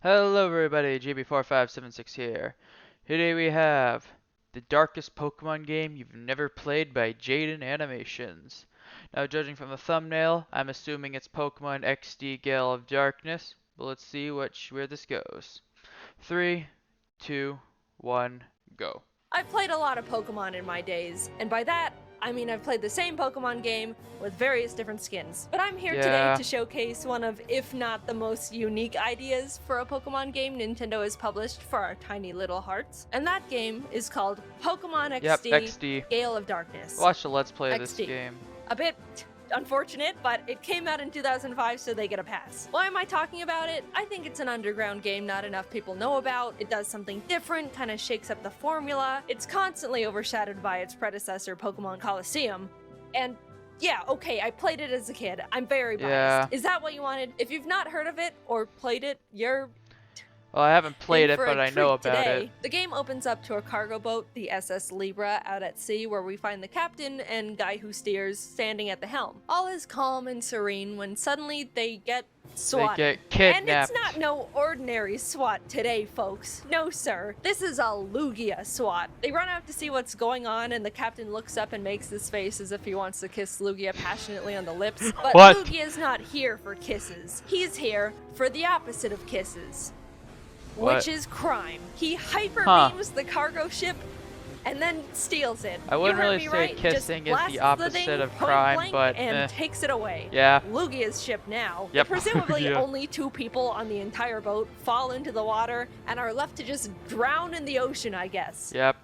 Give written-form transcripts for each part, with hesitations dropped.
Hello everybody, GB4576 here. Today we have the darkest Pokemon game you've never played by Jaden Animations. Now judging from the thumbnail, I'm assuming it's Pokemon XD Gale of Darkness, but let's see where this goes. 3, 2, 1, go. I've played a lot of Pokemon in my days, and by that, I mean I've played the same Pokemon game with various different skins. But I'm here today to showcase one of, if not the most unique ideas for a Pokemon game Nintendo has published for our tiny little hearts. And that game is called Pokemon XD Gale of Darkness. Watch the Let's Play of XD. this game. A bit unfortunate, but it came out in 2005, so they get a pass. Why am I talking about it? I think it's an underground game not enough people know about. It does something different, kind of shakes up the formula. It's constantly overshadowed by its predecessor, Pokemon Colosseum. And yeah, okay, I played it as a kid. I'm very biased. Yeah. Is that what you wanted? If you've not heard of it or played it, you're Well, I haven't played it, but I know about it. The game opens up to a cargo boat, the SS Libra, out at sea, where we find the captain and guy who steers standing at the helm. All is calm and serene when suddenly they get swatted. They get kidnapped. And it's not no ordinary SWAT today, folks. No, sir. This is a Lugia SWAT. They run out to see what's going on, and the captain looks up and makes this face as if he wants to kiss Lugia passionately on the lips. But What? Lugia's not here for kisses. He's here for the opposite of kisses. What? Which is crime. He hyper beams the cargo ship and then steals it. I wouldn't You heard really me say right. kissing Just is the blasts opposite thing of point crime, blank but and takes it away. Yeah. Lugia's ship now. Yep. Presumably Yeah. only 2 people on the entire boat fall into the water and are left to just drown in the ocean, I guess. Yep.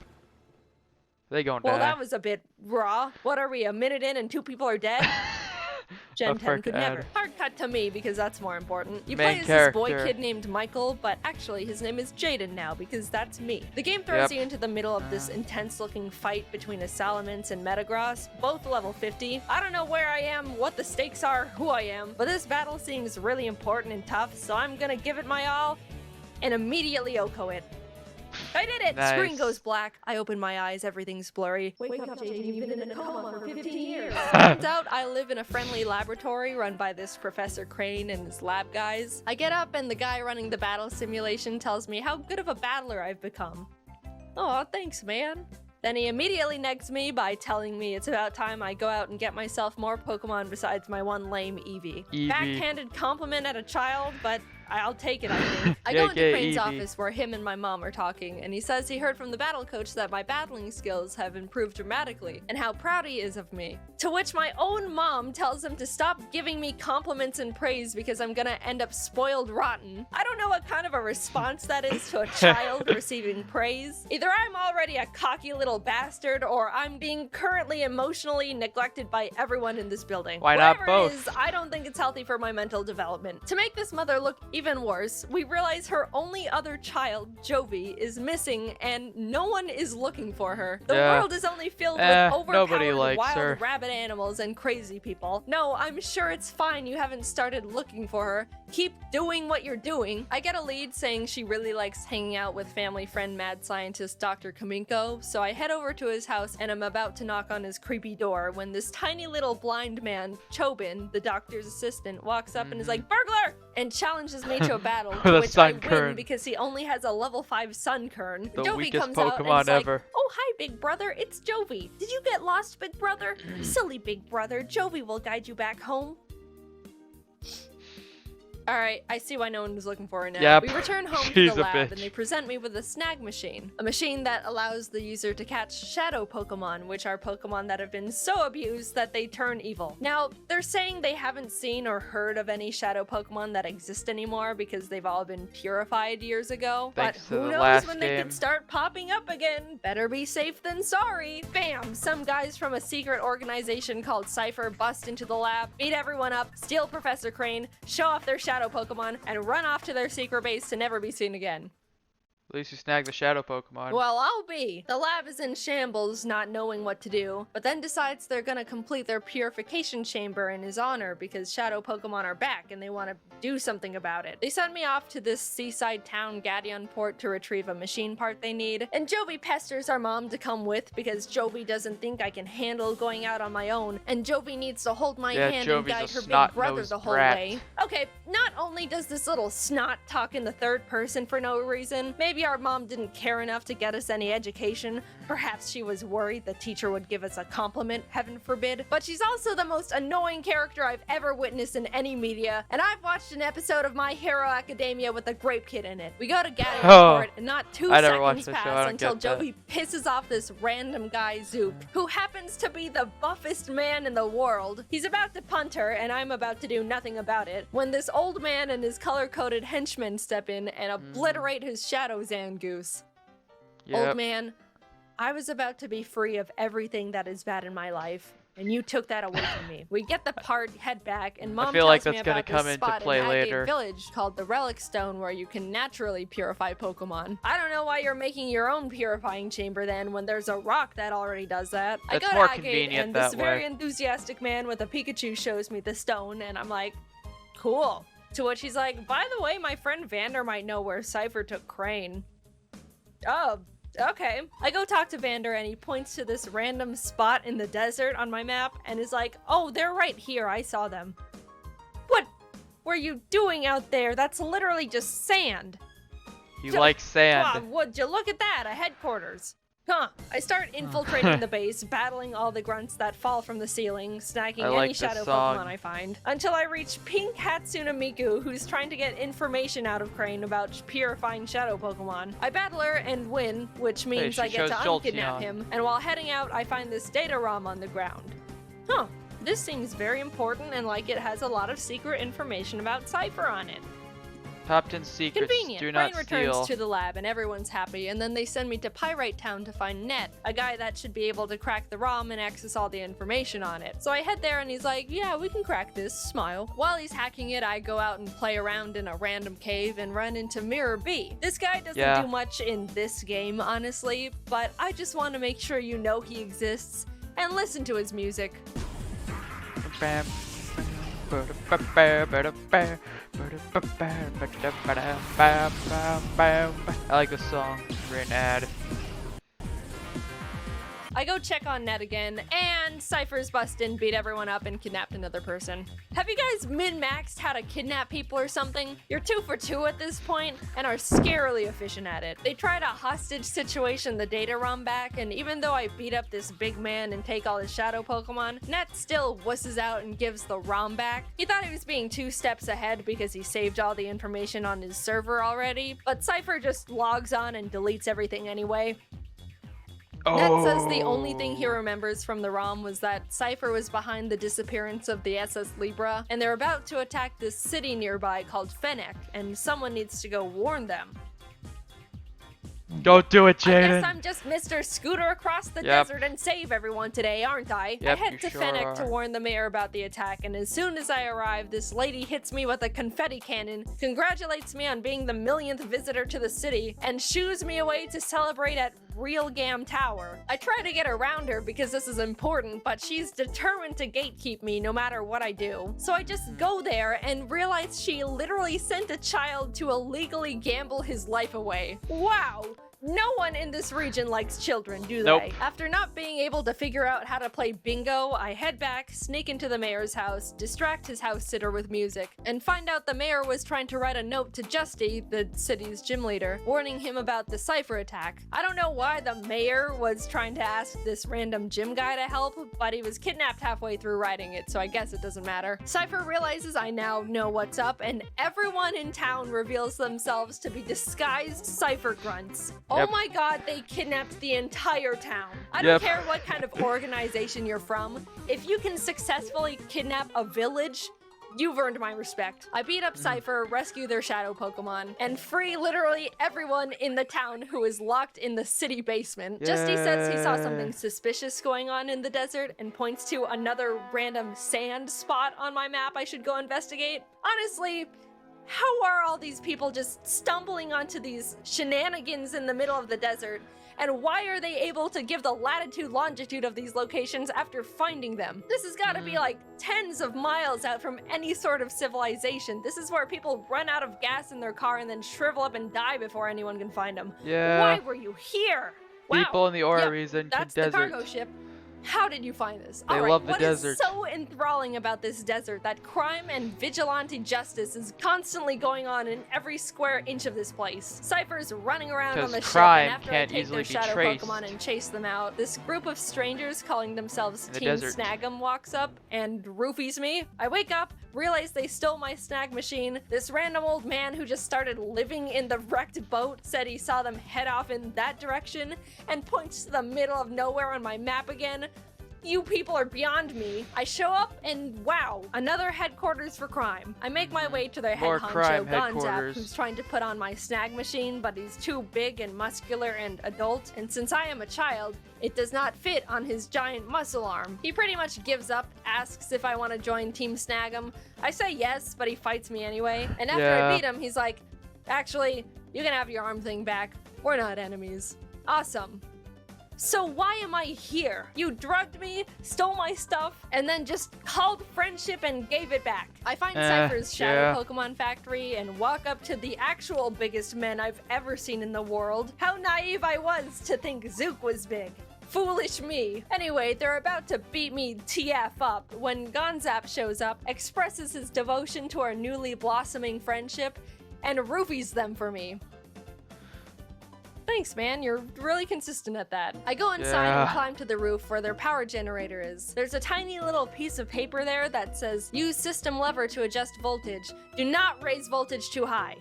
They gonna Well, die. that was a bit raw. What are we, a minute in and 2 people are dead? Gen 10 could never. Hard cut to me because that's more important. You play as this boy kid named Michael, but actually his name is Jaden now because that's me. The game throws you into the middle of this intense looking fight between a Salamence and Metagross, both level 50. I don't know where I am, what the stakes are, who I am, but this battle seems really important and tough, so I'm gonna give it my all and immediately OHKO it. I did it! Nice. Screen goes black. I open my eyes, everything's blurry. Wake up, Jaden, you've been in a coma for 15 years. Turns out I live in a friendly laboratory run by this Professor Crane and his lab guys. I get up and the guy running the battle simulation tells me how good of a battler I've become. Aw, thanks, man. Then he immediately negs me by telling me it's about time I go out and get myself more Pokemon besides my one lame Eevee. Backhanded compliment at a child, but I'll take it, I think. I go into Crane's office where him and my mom are talking, and he says he heard from the battle coach that my battling skills have improved dramatically, and how proud he is of me. To which my own mom tells him to stop giving me compliments and praise because I'm gonna end up spoiled rotten. I don't know what kind of a response that is to a child receiving praise. Either I'm already a cocky little bastard, or I'm being currently emotionally neglected by everyone in this building. Why not Whatever both? it is, I don't think it's healthy for my mental development. To make this mother look even worse, we realize her only other child, Jovi, is missing and no one is looking for her. The world is only filled with overpowered wild rabbit animals and crazy people. No, I'm sure it's fine you haven't started looking for her. Keep doing what you're doing. I get a lead saying she really likes hanging out with family friend mad scientist Dr. Kaminko, so I head over to his house and I'm about to knock on his creepy door when this tiny little blind man, Chobin, the doctor's assistant, walks up and is like, "Burglar!" and challenges me to a battle, to which I win because he only has a level 5 Sunkern. The Jovi weakest comes out and Pokemon is like, ever. "Oh, hi, big brother, it's Jovi. Did you get lost, big brother? Silly big brother, Jovi will guide you back home." Alright, I see why no one was looking for her now. Yep. We return home to She's the a lab bitch. and they present me with a snag machine. A machine that allows the user to catch shadow Pokemon, which are Pokemon that have been so abused that they turn evil. Now, they're saying they haven't seen or heard of any shadow Pokemon that exist anymore because they've all been purified years ago. Thanks but to who the knows last when they game. could start popping up again? Better be safe than sorry. Bam! Some guys from a secret organization called Cypher bust into the lab, beat everyone up, steal Professor Crane, show off their shadow Pokemon, and run off to their secret base to never be seen again. At least you snagged the shadow Pokemon. Well, I'll be. The lab is in shambles, not knowing what to do, but then decides they're gonna complete their purification chamber in his honor because shadow Pokemon are back and they want to do something about it. They send me off to this seaside town, Gadionport, to retrieve a machine part they need, and Jovi pesters our mom to come with because Jovi doesn't think I can handle going out on my own, and Jovi needs to hold my hand and Jovi's guide a her big snot-nosed brother the whole brat. way. Okay, not only does this little snot talk in the third person for no reason, maybe our mom didn't care enough to get us any education. Perhaps she was worried the teacher would give us a compliment, heaven forbid. But she's also the most annoying character I've ever witnessed in any media, and I've watched an episode of My Hero Academia with a grape kid in it. We go to Gadionport, and not 2 I never watched seconds the show, I pass don't until get that. Jovi pisses off this random guy, Zoop, who happens to be the buffest man in the world. He's about to punt her, and I'm about to do nothing about it, when this old man and his color-coded henchmen step in and obliterate his shadow Zangoose. Yep. Old man, I was about to be free of everything that is bad in my life, and you took that away from me. We get the part, head back, and Mom feel tells like me that's gonna about come this into spot play in Agate later. Village called the Relic Stone, where you can naturally purify Pokemon. I don't know why you're making your own purifying chamber then, when there's a rock that already does that. I That's go more to Agate, convenient and that this very way. enthusiastic man with a Pikachu shows me the stone, and I'm like, cool. To which he's like, by the way, my friend Vander might know where Cypher took Crane. Oh, okay. I go talk to Vander and he points to this random spot in the desert on my map and is like, oh, they're right here. I saw them. What were you doing out there? That's literally just sand. You Just- like Wow, sand. would you look at that? A headquarters. Huh. I start infiltrating the base, battling all the grunts that fall from the ceiling, snagging I any like this shadow song. Pokemon I find, until I reach Pink Hatsune Miku, who's trying to get information out of Crane about purifying shadow Pokemon. I battle her and win, which means she I get to shows unkidnap Jolteon. him, and while heading out, I find this data ROM on the ground. Huh. This seems very important and like it has a lot of secret information about Cypher on it. Top 10 secrets. Convenient. Do Brain not returns steal. to the lab and everyone's happy, and then they send me to Pyrite Town to find Net, a guy that should be able to crack the ROM and access all the information on it. So I head there and he's like, yeah, we can crack this, smile. While he's hacking it, I go out and play around in a random cave and run into Mirror B. This guy doesn't do much in this game, honestly, but I just want to make sure you know he exists and listen to his music. I like this song. Great ad. I go check on Net again, and Cypher's busted, beat everyone up, and kidnapped another person. Have you guys min-maxed how to kidnap people or something? You're 2 for 2 at this point, and are scarily efficient at it. They tried a hostage situation the data ROM back, and even though I beat up this big man and take all his shadow Pokemon, Net still wusses out and gives the ROM back. He thought he was being 2 steps ahead because he saved all the information on his server already, but Cypher just logs on and deletes everything anyway. Net says the only thing he remembers from the ROM was that Cypher was behind the disappearance of the SS Libra, and they're about to attack this city nearby called Fennec, and someone needs to go warn them. Don't do it, I Jaden. guess I'm just Mr. Scooter across the Yep. desert and save everyone today, aren't I? Yep, I head you to sure Fennec to are. warn the mayor about the attack, and as soon as I arrive, this lady hits me with a confetti cannon, congratulates me on being the millionth visitor to the city, and shoos me away to celebrate at Real Gam Tower. I try to get around her because this is important, but she's determined to gatekeep me no matter what I do. So I just go there and realize she literally sent a child to illegally gamble his life away. Wow! No one in this region likes children, do they? Nope. After not being able to figure out how to play bingo, I head back, sneak into the mayor's house, distract his house sitter with music, and find out the mayor was trying to write a note to Justy, the city's gym leader, warning him about the Cypher attack. I don't know why the mayor was trying to ask this random gym guy to help, but he was kidnapped halfway through writing it, so I guess it doesn't matter. Cypher realizes I now know what's up, and everyone in town reveals themselves to be disguised Cypher grunts. Oh Yep. my god, they kidnapped the entire town. I Yep. don't care what kind of organization you're from. If you can successfully kidnap a village, you've earned my respect. I beat up Cypher, rescue their shadow Pokemon, and free literally everyone in the town who is locked in the city basement. Justy says he saw something Yay. suspicious going on in the desert and points to another random sand spot on my map I should go investigate. Honestly, How are all these people just stumbling onto these shenanigans in the middle of the desert? And why are they able to give the latitude longitude of these locations after finding them? This has got to be like tens of miles out from any sort of civilization. This is where people run out of gas in their car and then shrivel up and die before anyone can find them. Yeah. Why were you here? Wow. People in the Aura Yep, region that's desert. the cargo ship. How did you find this? They Alright, love the what is desert. so enthralling about this desert that crime and vigilante justice is constantly going on in every square inch of this place? Cypher's running around on the ship, crime and after can't I take easily their be shadow traced. Pokemon and chase them out, this group of strangers calling themselves In the Team desert. Snag'em walks up and roofies me. I wake up, realize they stole my snag machine. This random old man who just started living in the wrecked boat said he saw them head off in that direction and points to the middle of nowhere on my map again. You people are beyond me. I show up and wow, another headquarters for crime. I make my way to their head More honcho, crime Gonzap, headquarters. who's trying to put on my snag machine, but he's too big and muscular and adult, and since I am a child, it does not fit on his giant muscle arm. He pretty much gives up, asks if I want to join Team Snag'em. I say yes, but he fights me anyway, and after Yeah. I beat him, he's like, actually, you can have your arm thing back. We're not enemies. Awesome. So why am I here? You drugged me, stole my stuff, and then just called friendship and gave it back. I find Cypher's Shadow yeah. Pokemon Factory and walk up to the actual biggest men I've ever seen in the world. How naive I was to think Zook was big. Foolish me. Anyway, they're about to beat me TF up when Gonzap shows up, expresses his devotion to our newly blossoming friendship, and roofies them for me. Thanks, man. You're really consistent at that. I go inside and Yeah. climb to the roof where their power generator is. There's a tiny little piece of paper there that says, use system lever to adjust voltage. Do not raise voltage too high.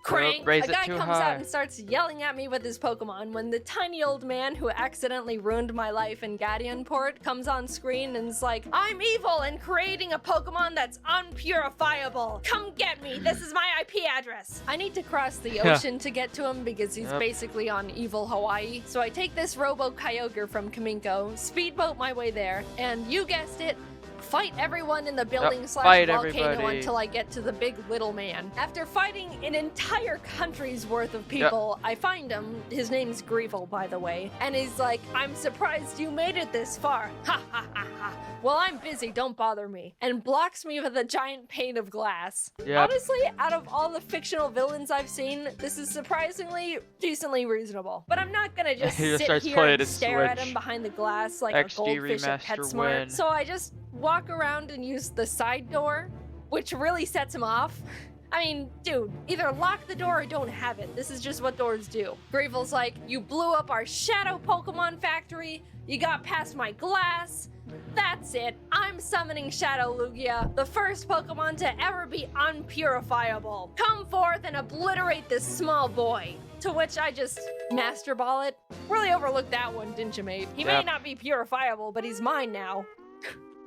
Crank! raise A it guy too comes high. out and starts yelling at me with his Pokemon when the tiny old man who accidentally ruined my life in Port comes on screen and is like, I'm evil and creating a Pokemon that's unpurifiable. Come get me. This is my IP address. I need to cross the ocean to get to him because he's Yep. basically on evil Hawaii. So I take this Robo Kyogre from Kaminko, speedboat my way there, and you guessed it, fight everyone in the building slash fight volcano everybody. until I get to the big little man. After fighting an entire country's worth of people, I find him. His name's Greevil, by the way. And he's like, I'm surprised you made it this far. Ha ha ha ha. Well, I'm busy, don't bother me. And blocks me with a giant pane of glass. Yep. Honestly, out of all the fictional villains I've seen, this is surprisingly decently reasonable. But I'm not gonna just He just sit starts here playing and his stare at Switch. him behind the glass like a XD goldfish at remaster PetSmart. win. So I just walk around and use the side door, which really sets him off. I mean, dude, either lock the door or don't have it. This is just what doors do. Greevil's like, you blew up our Shadow Pokemon Factory, you got past my glass. That's it. I'm summoning Shadow Lugia, the first Pokemon to ever be unpurifiable. Come forth and obliterate this small boy. To which I just Master Ball it. Really overlooked that one, didn't you, mate? He may Yep. not be purifiable, but he's mine now.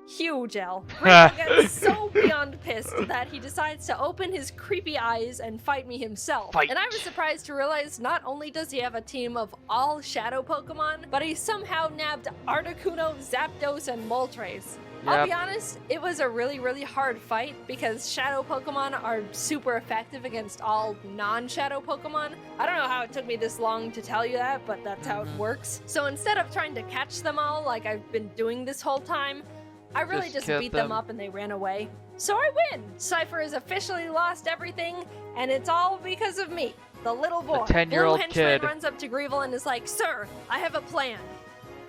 Huge L. Greevil gets so beyond pissed that he decides to open his creepy eyes and fight me himself. Fight. And I was surprised to realize not only does he have a team of all Shadow Pokemon, but he somehow nabbed Articuno, Zapdos, and Moltres. I'll be honest, it was a really, really hard fight because Shadow Pokemon are super effective against all non-Shadow Pokemon. I don't know how it took me this long to tell you that, but that's how it works. So instead of trying to catch them all like I've been doing this whole time, I really just kill beat them them. up and they ran away. So I win! Cypher has officially lost everything, and it's all because of me, the little boy. 10-year-old Blue henchman kid. runs up to Greevil and is like, Sir, I have a plan.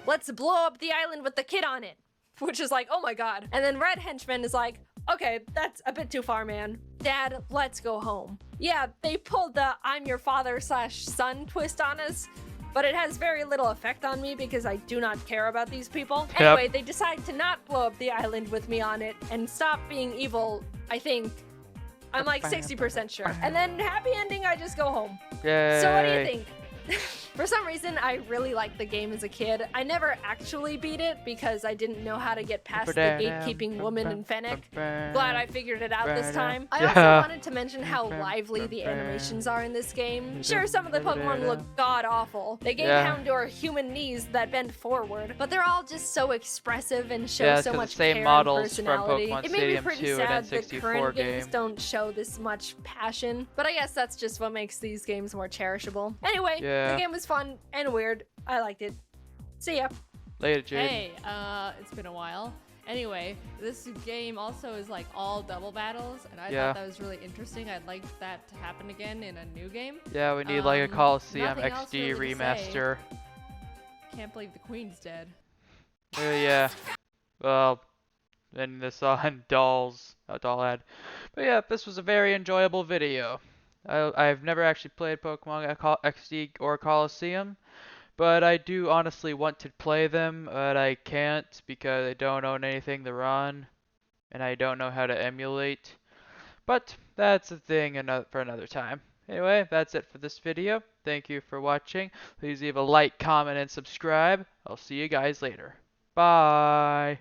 Let's blow up the island with the kid on it. Which is like, oh my god. And then Red Henchman is like, okay, that's a bit too far, man. Dad, let's go home. Yeah, they pulled the I'm your father / son twist on us, but it has very little effect on me because I do not care about these people. Yep. Anyway, they decide to not blow up the island with me on it and stop being evil, I think. I'm like 60% sure. And then happy ending, I just go home. Yay. So what do you think? For some reason, I really liked the game as a kid. I never actually beat it because I didn't know how to get past the gatekeeping woman in Fennec. Glad I figured it out this time. I also wanted to mention how lively the animations are in this game. Sure, some of the Pokemon look god-awful. They gave Houndour human knees that bend forward, but they're all just so expressive and show so much same care models and from personality. Pokemon It made me Stadium pretty 2 and sad that N64 current games game. don't show this much passion, but I guess that's just what makes these games more cherishable. Anyway, the game was fun and weird. I liked it. See ya. Later, Jade. Hey, it's been a while. Anyway, this game also is like all double battles, and I thought that was really interesting. I'd like that to happen again in a new game. Yeah, we need like a Coliseum nothing else XD really to remaster. Can't believe the Queen's dead. Yeah. Well, and this on Dolls, Doll ad. But yeah, this was a very enjoyable video. I've never actually played Pokemon XD or Coliseum, but I do honestly want to play them, but I can't because I don't own anything to run, and I don't know how to emulate. But that's a thing for another time. Anyway, that's it for this video. Thank you for watching. Please leave a like, comment, and subscribe. I'll see you guys later. Bye.